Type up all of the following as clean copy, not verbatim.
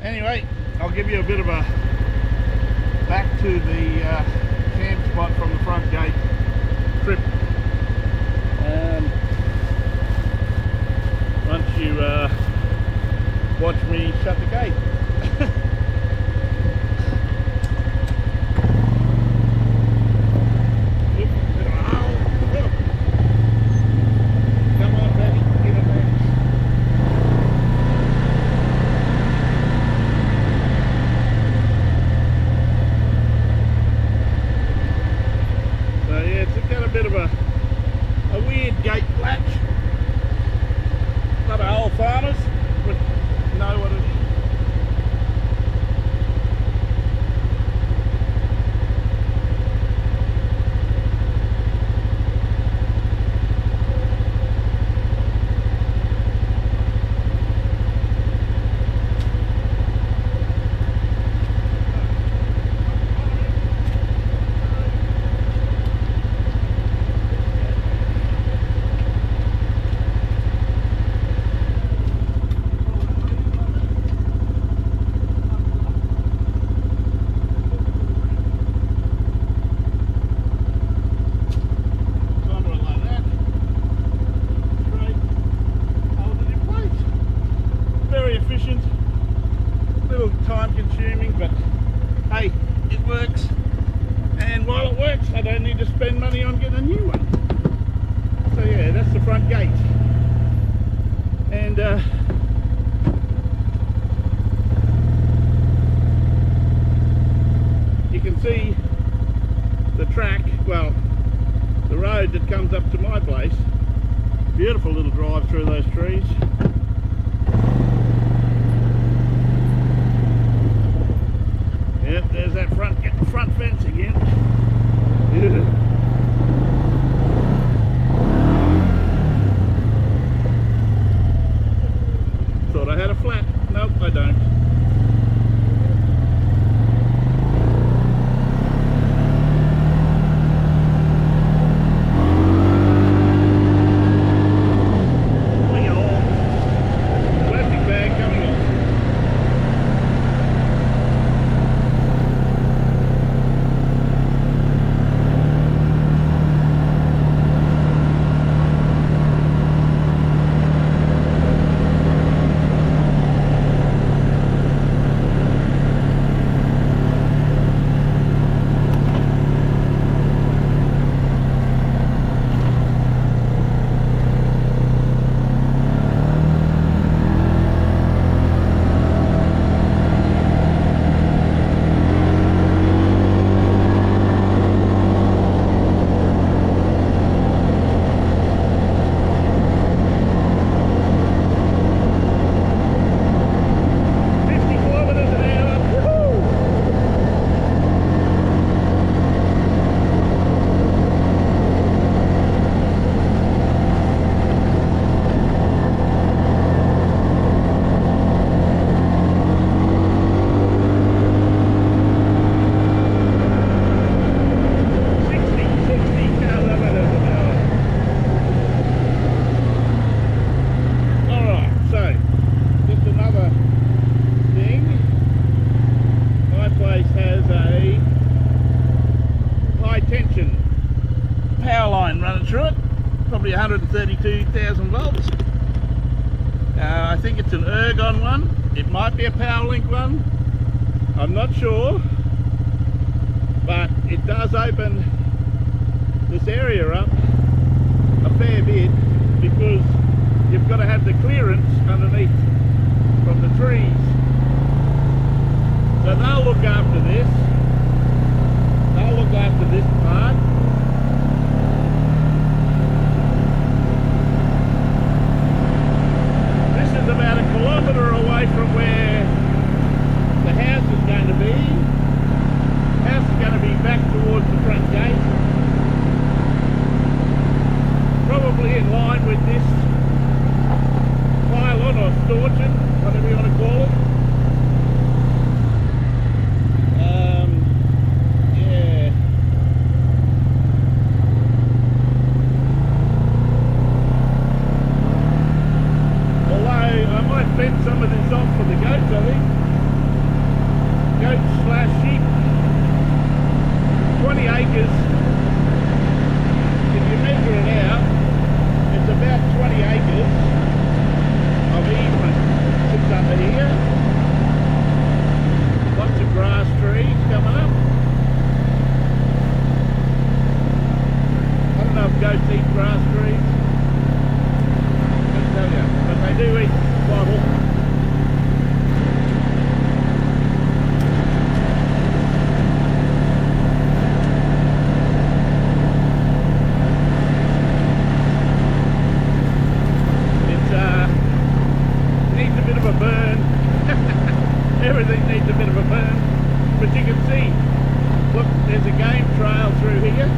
Anyway, I'll give you a bit of a back to the camp spot from the front gate trip. Once you watch me shut the gate. Come on, baby, get in there. So yeah, it's got a bit of a weird gate latch. A lot of old farmers would know what it is. Efficient, a little time consuming, but hey, it works, and while it works I don't need to spend money on getting a new one. So yeah, that's the front gate, and you can see the track, well, the road that comes up to my place. Beautiful little drive through those trees. Yep, there's that front fence again. Yeah. Thought I had a flat. Nope, I don't. Power line running through it, probably 132,000 volts. I think it's an Ergon one. It might be a PowerLink one. I'm not sure, but it does open this area up a fair bit because you've got to have the clearance underneath from the trees. So they'll look after this. They'll look after this part. About a kilometre away from where the house is going to be. The house is going to be back towards the front gate, probably in line with this pylon or stanchion, whatever you want to call it. Yeah. Although I might fence some of this off for the goats, I think. goats slash sheep. 20 acres, if you measure it out, it's about 20 acres of easement sits under here. Lots of grass trees coming up. I don't know if goats eat grass trees. Can't tell you, but they do eat bottle. Needs a bit of a burn. Everything needs a bit of a burn. But you can see, look, there's a game trail through here.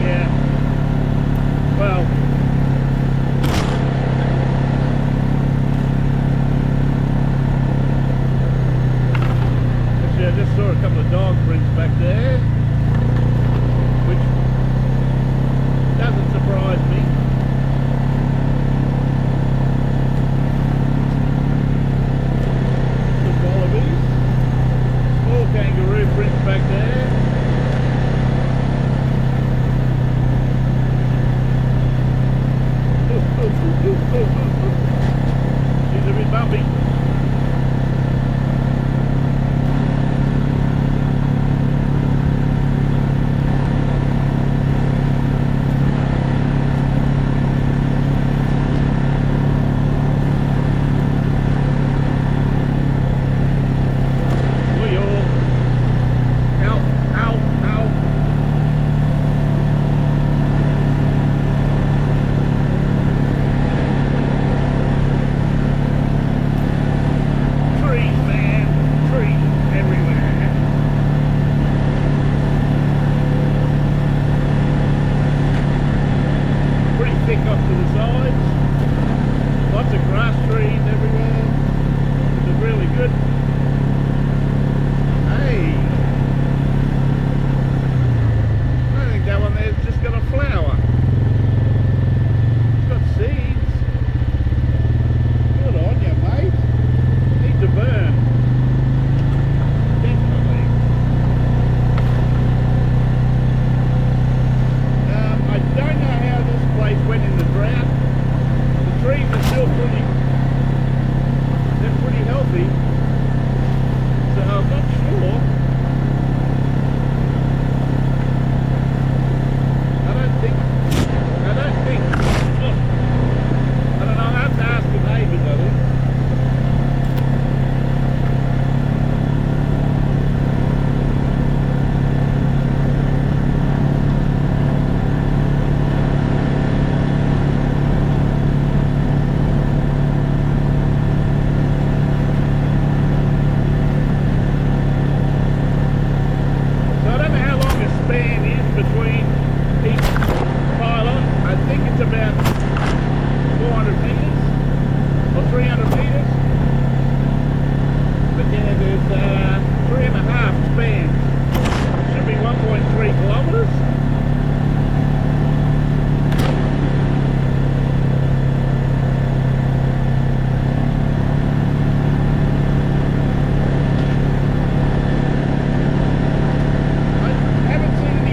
Yeah. Well, actually, I just saw a couple of dog prints back there, which doesn't surprise me. Some wallabies, small kangaroo prints back there. She's a bit bumpy. Lots of grass trees everywhere, which is really good. Hey, I think that one there's just got a flower. It's got seeds. Good on you, mate. Need to burn. Definitely. I don't know how this place went in the drought. The trees are still they're pretty healthy, so I'm not sure. I don't think, oh, I don't know, I'll have to ask the neighbours, I think. Between each pylon, I think it's about 400 metres or 300 metres, but yeah, there's 3.5 spans. Should be 1.3 kilometres.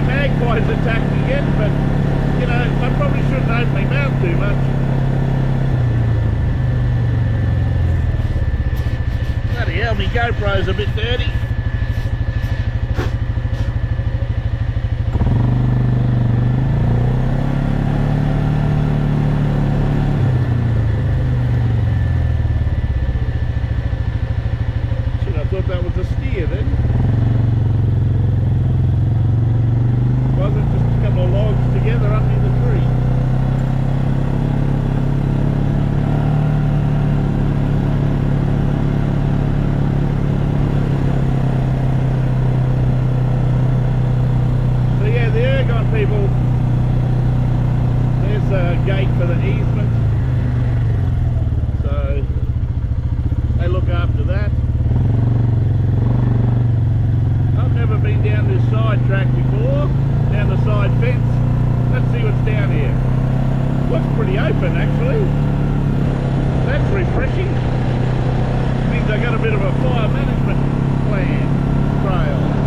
Magpies attacked me yet, but you know, I probably shouldn't open my mouth too much. Bloody hell, my GoPro's a bit dirty. Should have thought that was a steer then. Wasn't just a couple of logs together underneath the tree. So yeah, the Ergon people, there's a gate for the easement, so they look after that. I've never been down this side track before. Down the side fence. Let's see what's down here. Looks pretty open actually. That's refreshing. Means I got a bit of a fire management plan trail.